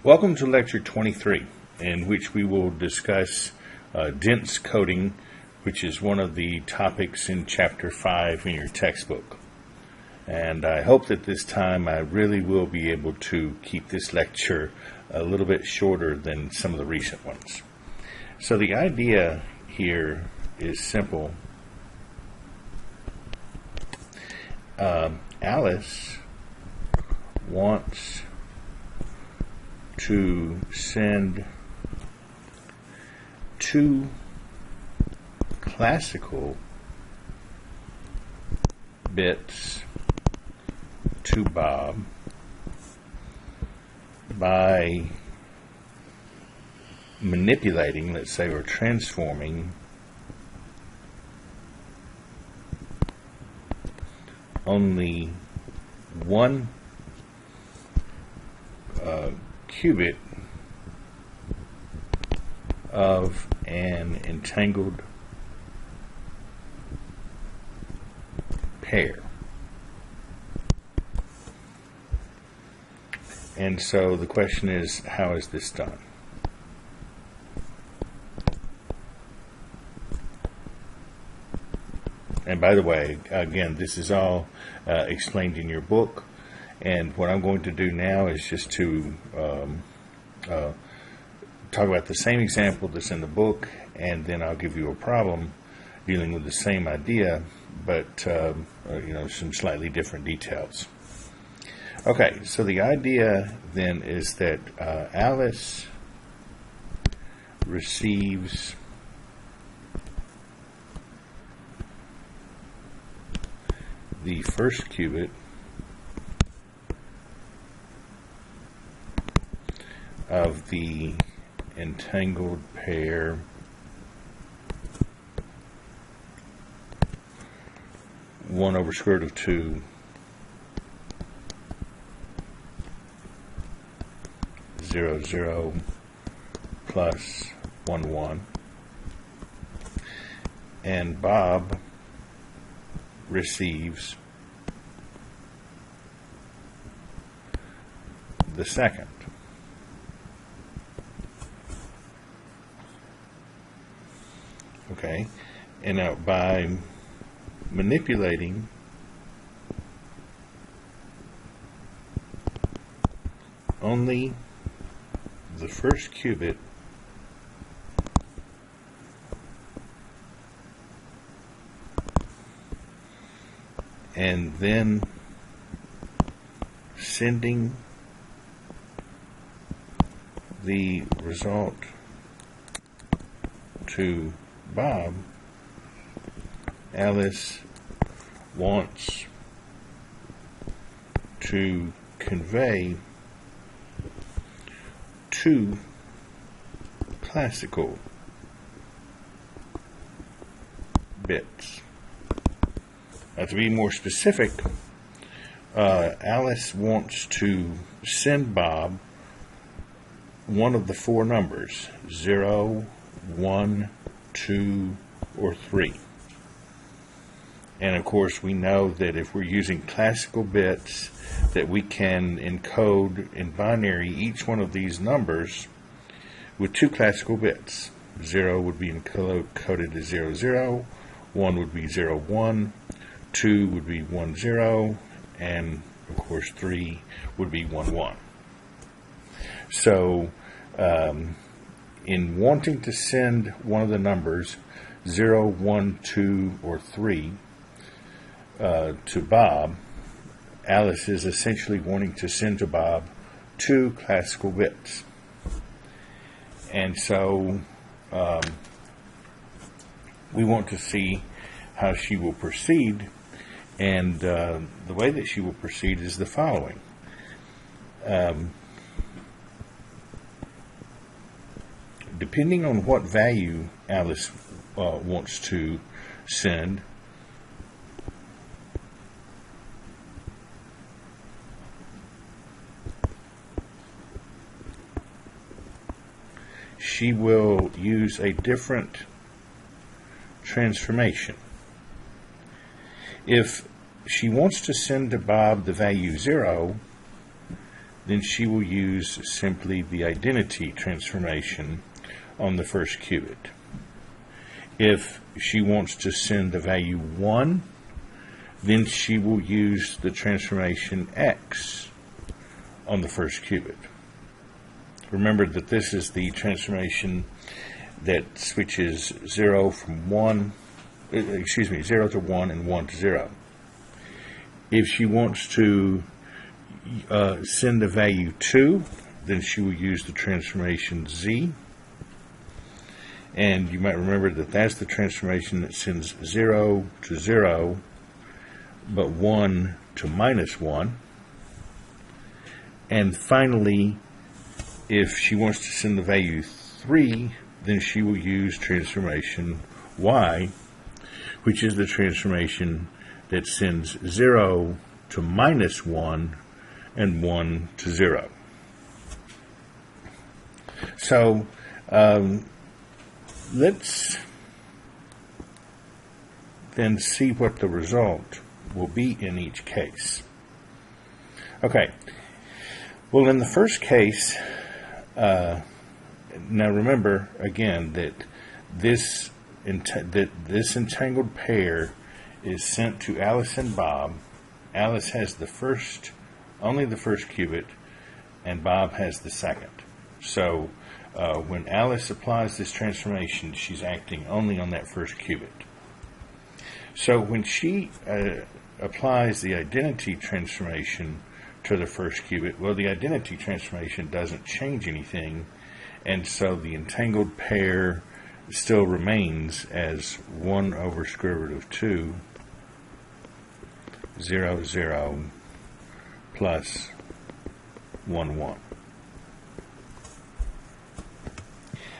Welcome to Lecture 23, in which we will discuss dense coding, which is one of the topics in Chapter 5 in your textbook. And I hope that this time I really will be able to keep this lecture a little bit shorter than some of the recent ones. So the idea here is simple. Alice wants to send two classical bits to Bob by manipulating, let's say, or transforming only one qubit of an entangled pair. And so the question is, how is this done? And by the way, again, this is all explained in your book. And what I'm going to do now is just to talk about the same example that's in the book, and then I'll give you a problem dealing with the same idea, but some slightly different details. Okay, so the idea then is that Alice receives the first qubit of the entangled pair one over square root of 2 0 0 plus 1 1, and Bob receives the second. Okay, and now by manipulating only the first qubit and then sending the result to Bob, Alice wants to convey two classical bits. Now, to be more specific, Alice wants to send Bob one of the four numbers, 0, 1, 2, or 3. And of course, we know that if we're using classical bits, that we can encode in binary each one of these numbers with two classical bits. 0 would be encoded as 0, 0, 1 would be 0, 1, 2 would be 1, 0, and of course 3 would be 1, 1. So in wanting to send one of the numbers 0, 1, 2, or 3 to Bob, Alice is essentially wanting to send to Bob two classical bits. And so we want to see how she will proceed, and the way that she will proceed is the following. Depending on what value Alice wants to send, she will use a different transformation. If she wants to send to Bob the value 0, then she will use simply the identity transformation on the first qubit. If she wants to send the value 1, then she will use the transformation x on the first qubit. Remember that this is the transformation that switches 0 to 1 and 1 to 0. If she wants to send the value 2, then she will use the transformation z. And you might remember that that's the transformation that sends 0 to 0, but 1 to -1. And finally, if she wants to send the value 3, then she will use transformation y, which is the transformation that sends 0 to -1 and 1 to 0. So let's then see what the result will be in each case. Okay, well, in the first case, now remember again that this entangled pair is sent to Alice and Bob. Alice has only the first qubit, and Bob has the second. So when Alice applies this transformation, she's acting only on that first qubit. So when she applies the identity transformation to the first qubit, well, the identity transformation doesn't change anything, and so the entangled pair still remains as 1 over square root of 2, 0, 0, plus 1, 1.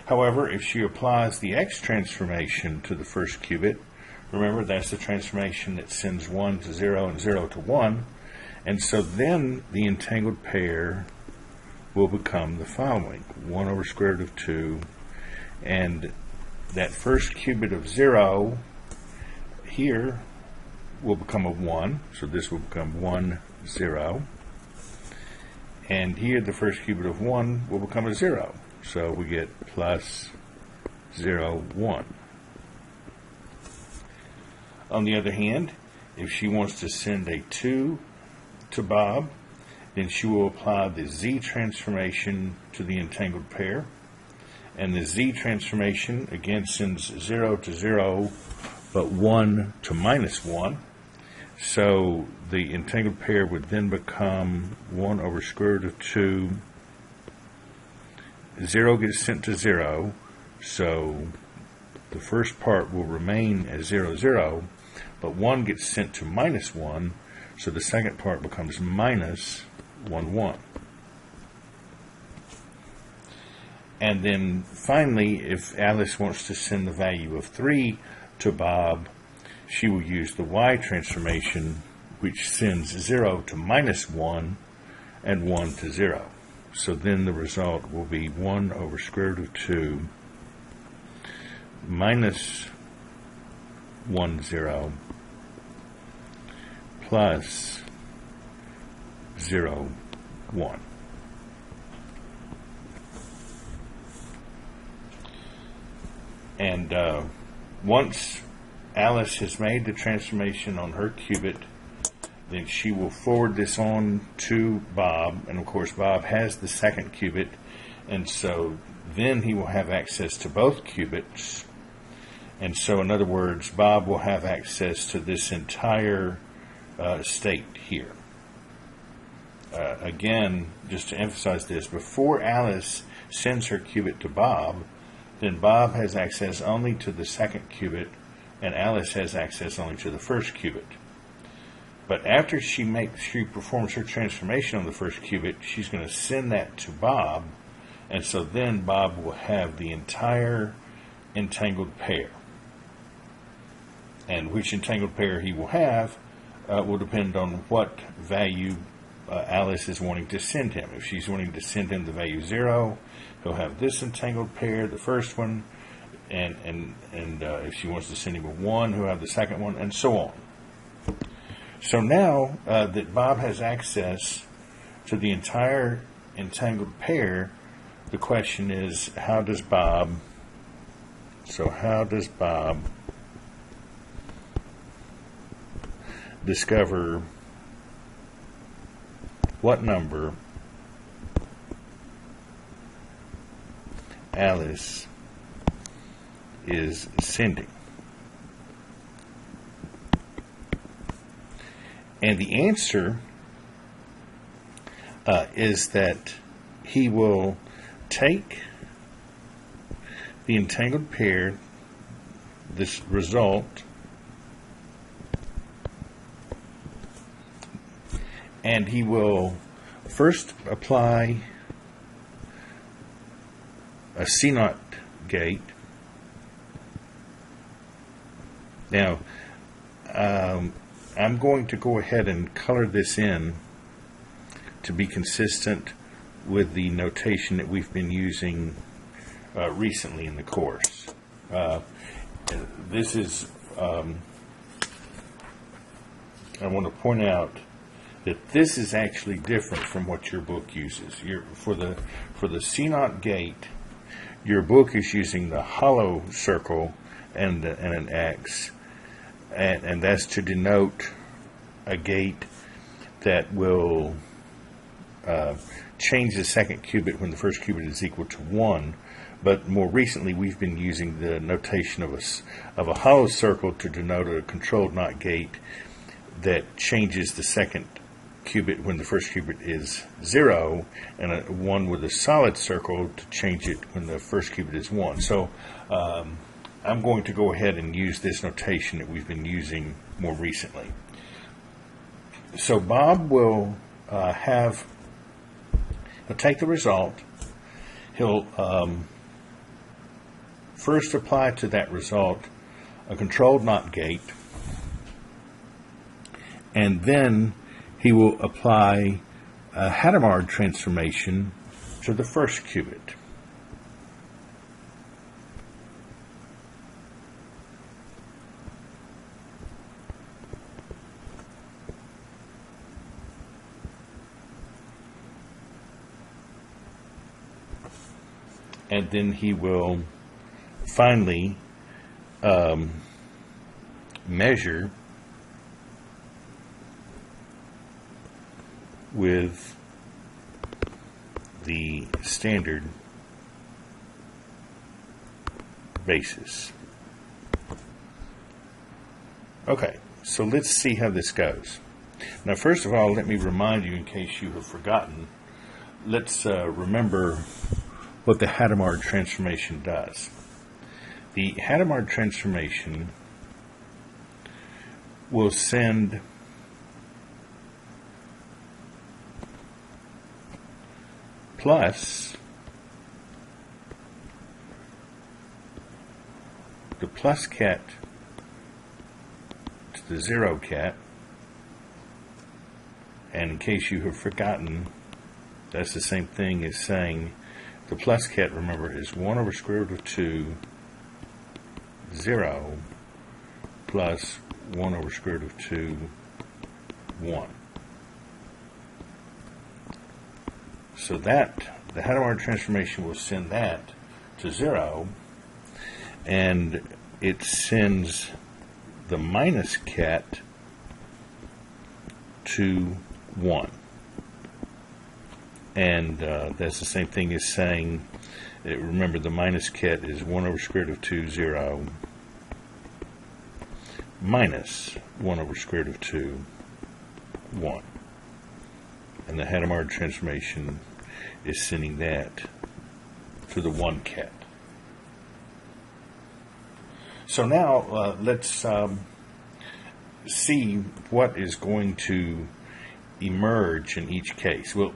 However, if she applies the X transformation to the first qubit, remember that's the transformation that sends 1 to 0 and 0 to 1, and so then the entangled pair will become the following: 1 over square root of 2, and that first qubit of 0 here will become a 1, so this will become 1, 0, and here the first qubit of 1 will become a 0, so we get plus 0, 1. On the other hand, if she wants to send a 2 to Bob, then she will apply the Z transformation to the entangled pair, and the Z transformation again sends 0 to 0, but 1 to -1. So the entangled pair would then become 1 over square root of 2. 0 gets sent to 0, so the first part will remain as 0, 0, but 1 gets sent to -1, so the second part becomes minus 1, 1. And then finally, if Alice wants to send the value of 3 to Bob, she will use the Y transformation, which sends 0 to -1 and 1 to 0. So then the result will be 1 over square root of 2 minus 1, 0 plus 0, 1. And once Alice has made the transformation on her qubit, then she will forward this on to Bob, and of course Bob has the second qubit, and so then he will have access to both qubits. And so in other words, Bob will have access to this entire state here. Again, just to emphasize this, before Alice sends her qubit to Bob, then Bob has access only to the second qubit, and Alice has access only to the first qubit. But after she performs her transformation on the first qubit, she's going to send that to Bob, and so then Bob will have the entire entangled pair. And which entangled pair he will have will depend on what value Alice is wanting to send him. If she's wanting to send him the value 0, he'll have this entangled pair, the first one, and if she wants to send him a 1, he'll have the second one, and so on. So now that Bob has access to the entire entangled pair, the question is, how does Bob discover what number Alice is sending? And the answer is that he will take the entangled pair, this result, and he will first apply a C0 gate. Now, I'm going to go ahead and color this in to be consistent with the notation that we've been using recently in the course. This is, I want to point out that this is actually different from what your book uses. For the C0 gate, your book is using the hollow circle and an X, and that's to denote a gate that will change the second qubit when the first qubit is equal to 1. But more recently, we've been using the notation of a hollow circle to denote a controlled NOT gate that changes the second qubit when the first qubit is 0, and a one with a solid circle to change it when the first qubit is 1. So I'm going to go ahead and use this notation that we've been using more recently. So Bob will he'll take the result. He'll first apply to that result a controlled NOT gate, and then he will apply a Hadamard transformation to the first qubit. And then he will finally measure with the standard basis. Okay, so let's see how this goes. Now, first of all, let me remind you, in case you have forgotten, let's remember what the Hadamard transformation does. The Hadamard transformation will send plus the plus ket to the 0 ket, and in case you have forgotten, that's the same thing as saying the plus ket, remember, is 1 over square root of 2, 0, plus 1 over square root of 2, 1. So that, the Hadamard transformation will send that to 0, and it sends the minus ket to 1. And that's the same thing as saying, remember, the minus ket is 1 over square root of 2, 0, minus 1 over square root of 2, 1. And the Hadamard transformation is sending that to the 1 ket. So now let's see what is going to emerge in each case. We'll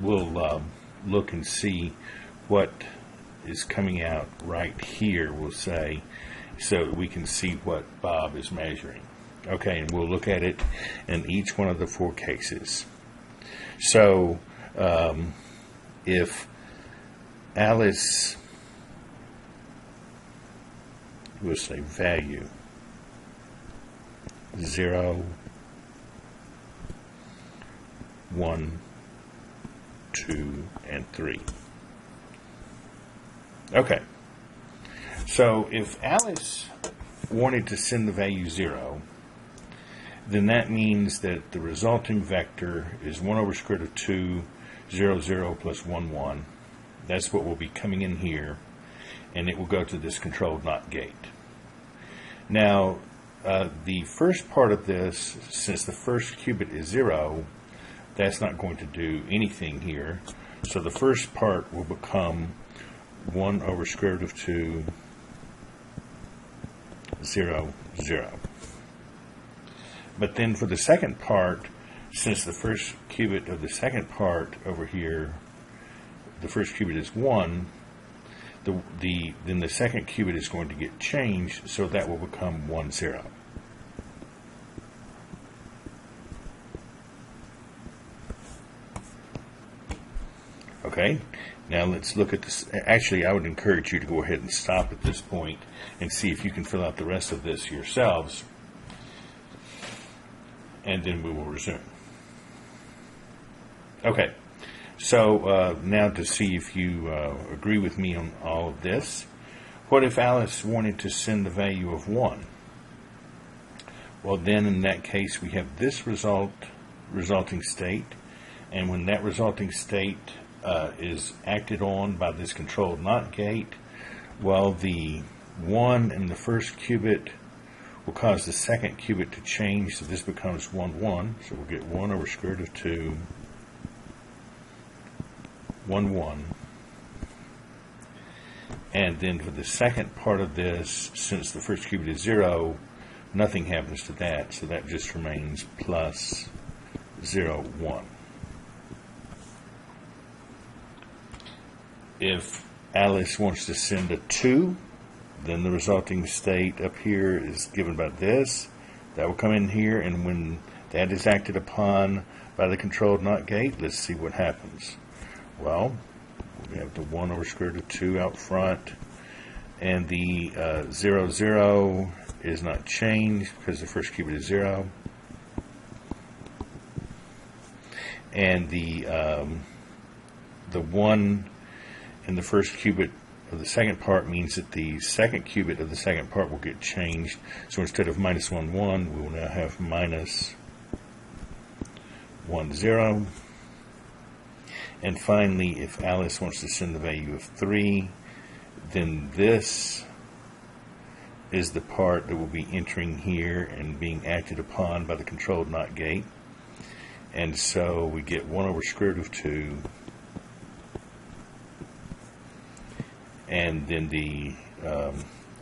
look and see what is coming out right here, we'll say, so we can see what Bob is measuring. Okay, and we'll look at it in each one of the 4 cases. So if Alice, we'll say value 0, 1, 2, and 3. Okay, so if Alice wanted to send the value 0, then that means that the resulting vector is 1 over square root of 2, 0, 0 plus 1, 1. That's what will be coming in here, and it will go to this controlled NOT gate. Now, the first part of this, since the first qubit is 0, that's not going to do anything here. So the first part will become 1 over square root of 2, 0, 0. But then for the second part, since the first qubit of the second part over here, the first qubit is 1, then the second qubit is going to get changed, so that will become 1, 0. Okay, now let's look at this. Actually, I would encourage you to go ahead and stop at this point and see if you can fill out the rest of this yourselves, and then we will resume. Okay, so now to see if you agree with me on all of this. What if Alice wanted to send the value of 1? Well, then in that case we have this resulting state, and when that resulting state is acted on by this controlled NOT gate, well, the 1 in the first qubit will cause the second qubit to change, so this becomes 1, 1. So we'll get 1 over square root of 2, 1, 1. And then for the second part of this, since the first qubit is 0, nothing happens to that, so that just remains plus 0, 1. If Alice wants to send a 2, then the resulting state up here is given by this. That will come in here, and when that is acted upon by the controlled NOT gate, let's see what happens. Well, we have the 1 over square root of 2 out front, and the 0, 0 is not changed because the first qubit is 0. And the 1 in the first qubit of the second part means that the second qubit of the second part will get changed. So instead of minus 1, 1, we will now have minus 1, 0. And finally, if Alice wants to send the value of 3, then this is the part that will be entering here and being acted upon by the controlled NOT gate. And so we get 1 over square root of 2, and then the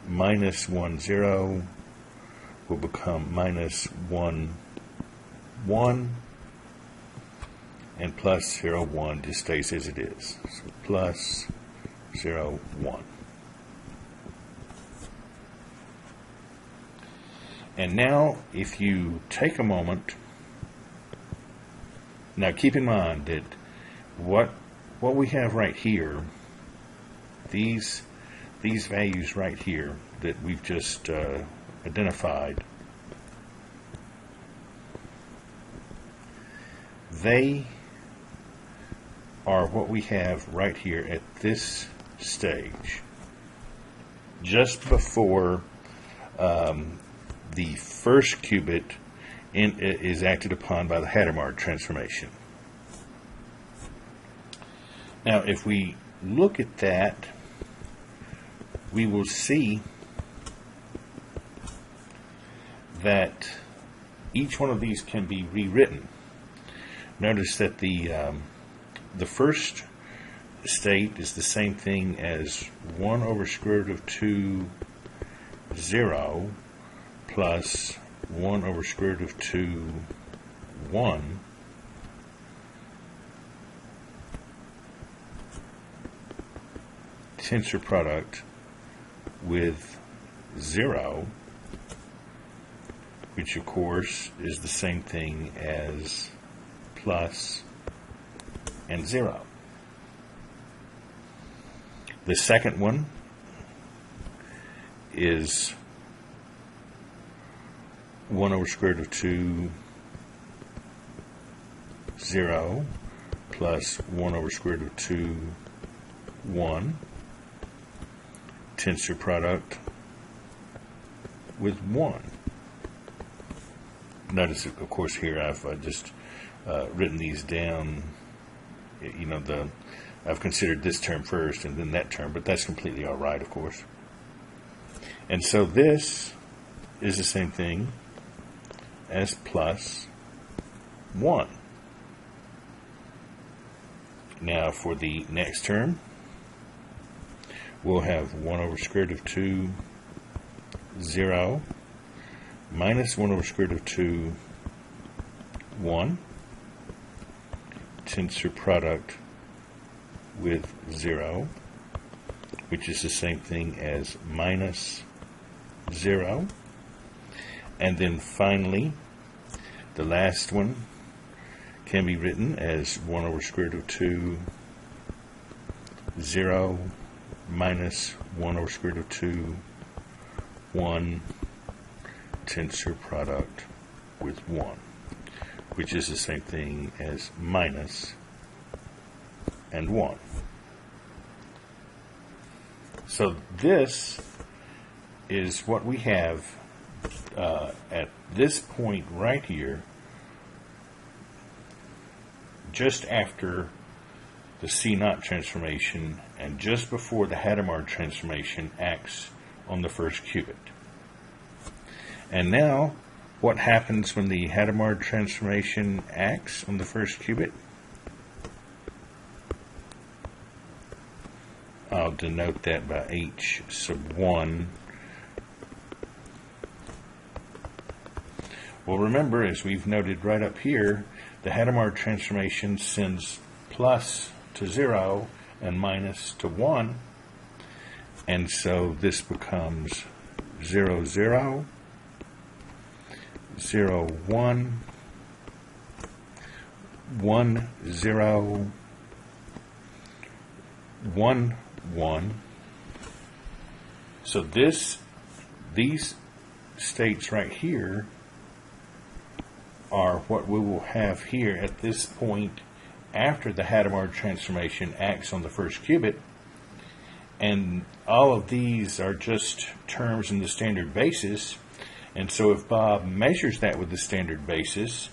minus 1, 0 will become minus 1, 1, and plus 0, 1 just stays as it is. So plus 0, 1. And now if you take a moment, now keep in mind that what we have right here, these values right here that we've just identified, they are what we have right here at this stage, just before the first qubit is acted upon by the Hadamard transformation. Now, if we look at that, we will see that each one of these can be rewritten. Notice that the first state is the same thing as 1 over square root of 2, 0, plus 1 over square root of 2, 1, tensor product with 0, which of course is the same thing as plus and 0. The second one is 1 over square root of 2, 0, plus 1 over square root of 2, 1, tensor product with 1. Notice, of course, here I've just written these down. You know, I've considered this term first and then that term, but that's completely all right, of course. And so this is the same thing as plus 1. Now for the next term, we'll have 1 over square root of 2, 0, minus 1 over square root of 2, 1, tensor product with 0, which is the same thing as minus 0. And then finally, the last one can be written as 1 over square root of 2, 0, minus 1 over square root of 2, 1, tensor product with 1, which is the same thing as minus and 1. So this is what we have at this point right here, just after the C0 transformation and just before the Hadamard transformation acts on the first qubit. And now, what happens when the Hadamard transformation acts on the first qubit? I'll denote that by H sub 1. Well, remember, as we've noted right up here, the Hadamard transformation sends plus to 0 and minus to 1. And so this becomes 0, 0, 0, 1, 1, 0, 1, 1. So these states right here are what we will have here at this point after the Hadamard transformation acts on the first qubit. And all of these are just terms in the standard basis. And so if Bob measures that with the standard basis,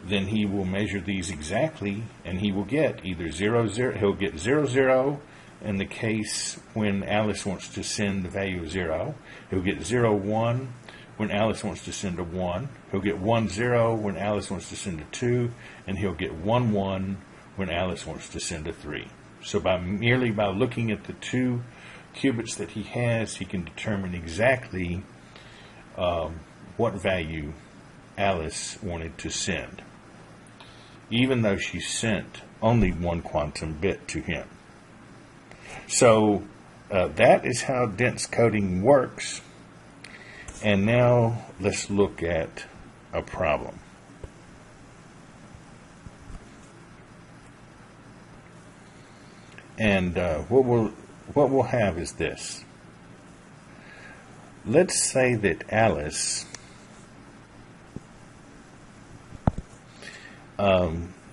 then he will measure these exactly, and he will get either 0, 0, he'll get 0, 0 in the case when Alice wants to send the value of 0. He'll get 0, 1 when Alice wants to send a 1. He'll get 1, 0 when Alice wants to send a 2, and he'll get 1, 1 when Alice wants to send a 3. So merely by looking at the two qubits that he has, he can determine exactly what value Alice wanted to send, even though she sent only one quantum bit to him. So that is how dense coding works. And now let's look at a problem. And what we'll have is this. Let's say that Alice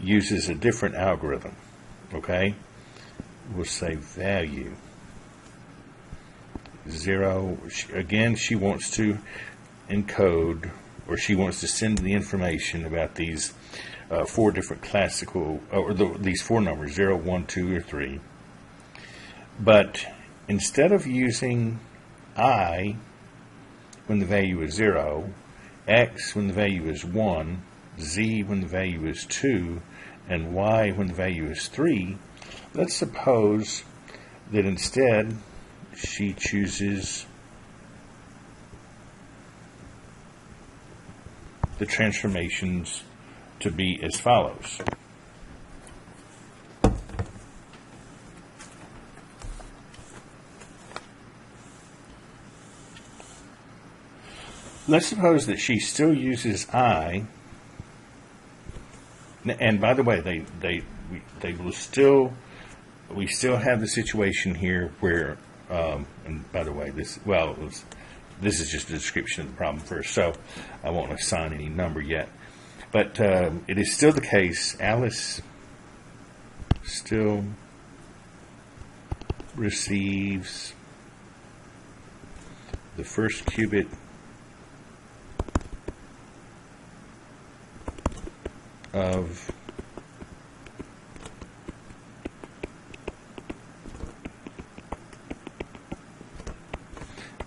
uses a different algorithm. Okay, we'll say value 0. Again, she wants to encode, or she wants to send the information about these 4 different classical, or these 4 numbers, 0, 1, 2, or 3. But instead of using I when the value is 0, X when the value is 1, Z when the value is 2, and Y when the value is 3, let's suppose that instead she chooses the transformations to be as follows. Let's suppose that she still uses I, and by the way, they will still, we still have the situation here where, and by the way, this is just a description of the problem first, so I won't assign any number yet. But it is still the case, Alice still receives the first qubit of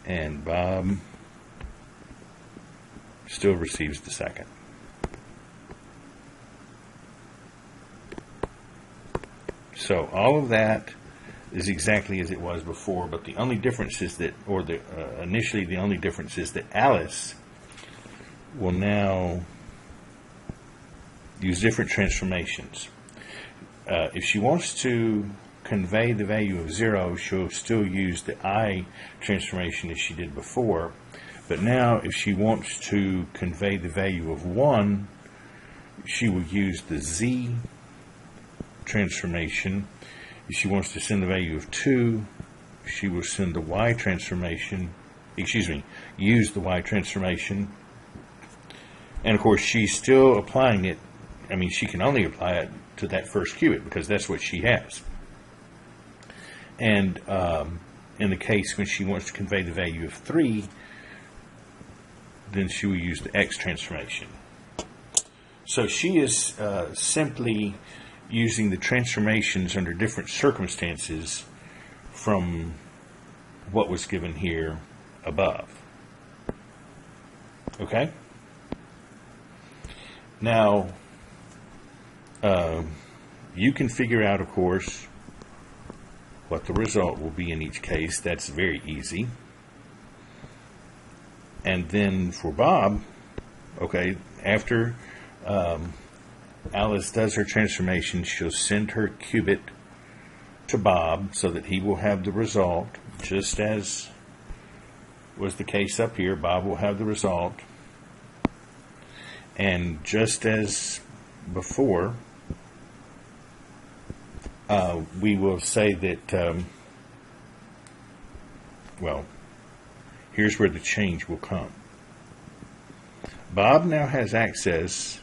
and Bob still receives the second. So all of that is exactly as it was before, but the only difference is that, initially the only difference is that Alice will now use different transformations. If she wants to convey the value of 0, she'll still use the I transformation as she did before. But now, if she wants to convey the value of 1, she will use the Z transformation. If she wants to send the value of 2, she will send the Y transformation, use the Y transformation. And of course, she's still applying it. I mean, she can only apply it to that first qubit because that's what she has. And in the case when she wants to convey the value of 3, then she will use the X transformation. So she is simply using the transformations under different circumstances from what was given here above. Okay? Now, you can figure out, of course, what the result will be in each case. That's very easy. And then for Bob, okay, after Alice does her transformation, she'll send her qubit to Bob so that he will have the result, just as was the case up here. Bob will have the result. And just as before, we will say that, here's where the change will come. Bob now has access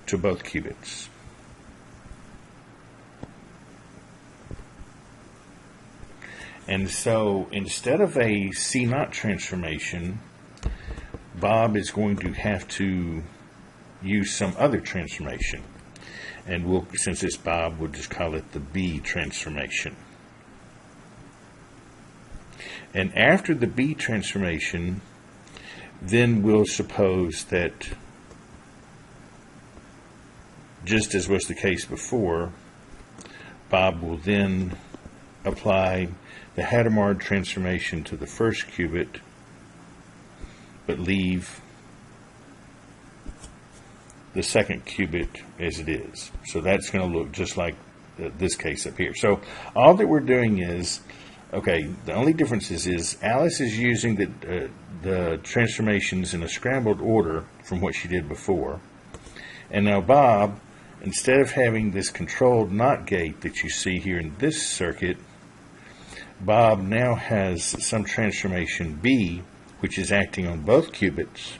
to both qubits. And so instead of a C0 transformation, Bob is going to have to use some other transformation. And since it's Bob, we'll just call it the B transformation. And after the B transformation, then we'll suppose that, just as was the case before, Bob will then apply the Hadamard transformation to the first qubit, but leave the second qubit as it is. So that's going to look just like this case up here. So all that we're doing is, okay, the only difference is Alice is using the transformations in a scrambled order from what she did before. And now Bob, instead of having this controlled NOT gate that you see here in this circuit, Bob now has some transformation B, which is acting on both qubits.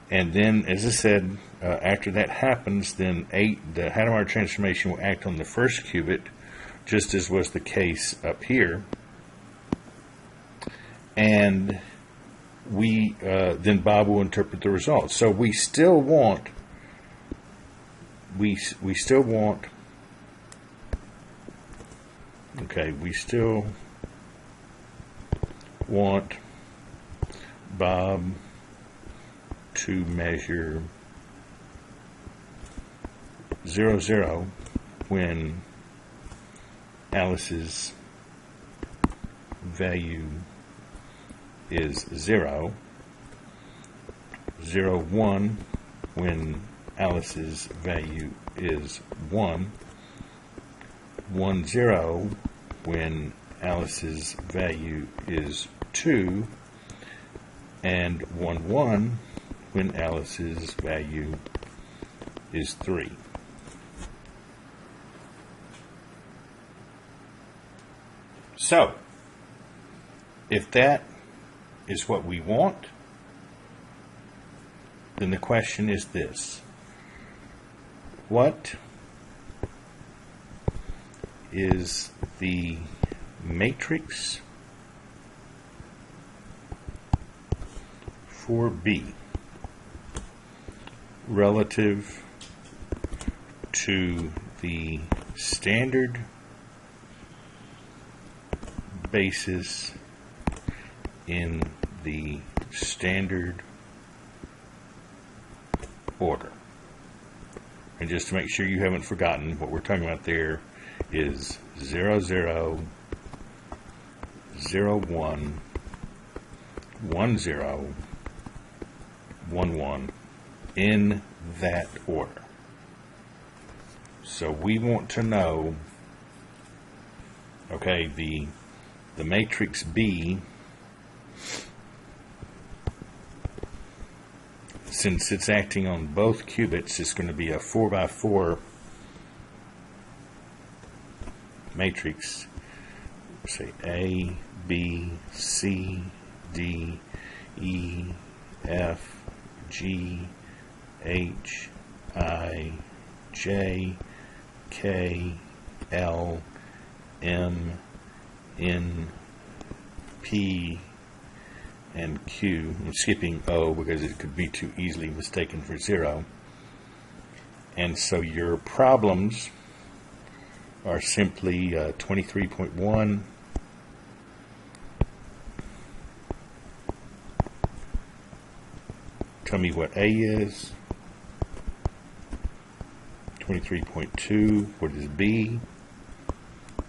And then, as I said, after that happens, then the Hadamard transformation will act on the first qubit, just as was the case up here. And then Bob will interpret the results. So we still want Bob to measure 0, 0 when Alice's value is 0, 0, 1 when Alice's value is 1, 1, 0 when Alice's value is 2, and 1, 1 when Alice's value is 3. So, if that is what we want, then the question is this: what is the matrix for B relative to the standard basis in the standard order. And just to make sure you haven't forgotten, what we're talking about there is 0, 0, 0, 1, 1, 0, 1, 1 in that order. So we want to know, okay, the matrix B, since it's acting on both qubits, it's going to be a 4 by 4 matrix. Say A, B, C, D, E, F, G, H, I, J, K, L, M, N, P, and Q. I'm skipping O because it could be too easily mistaken for 0. And so your problems are simply 23.1, tell me what A is, 23.2, what is B,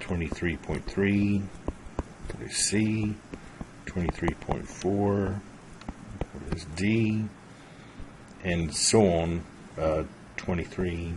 23.3, what is C, 23.4, what is D, and so on, 23.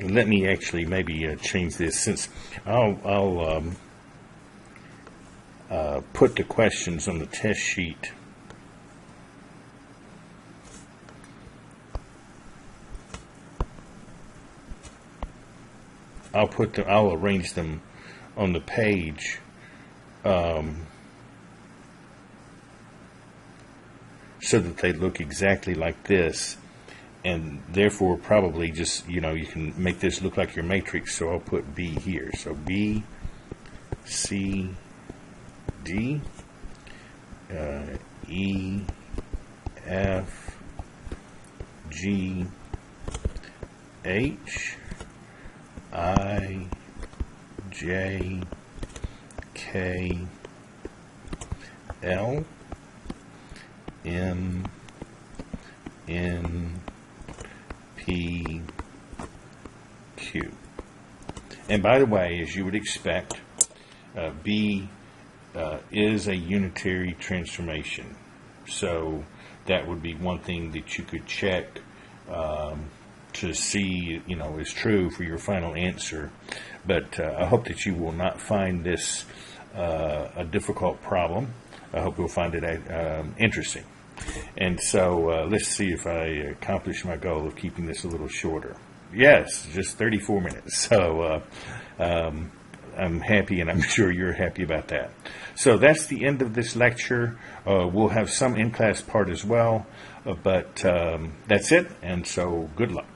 Let me actually maybe change this, since I'll put the questions on the test sheet. I'll arrange them on the page so that they look exactly like this. And therefore, probably just, you can make this look like your matrix, so I'll put B here. So B, C, D, E, F, G, H, I, J, K, L, M, N, P, Q. And by the way, as you would expect, B is a unitary transformation. So that would be one thing that you could check to see, is true for your final answer. But I hope that you will not find this a difficult problem. I hope you'll find it interesting. And so let's see if I accomplish my goal of keeping this a little shorter. Yes, just 34 minutes. So I'm happy, and I'm sure you're happy about that. So that's the end of this lecture. We'll have some in-class part as well, but that's it, and so good luck.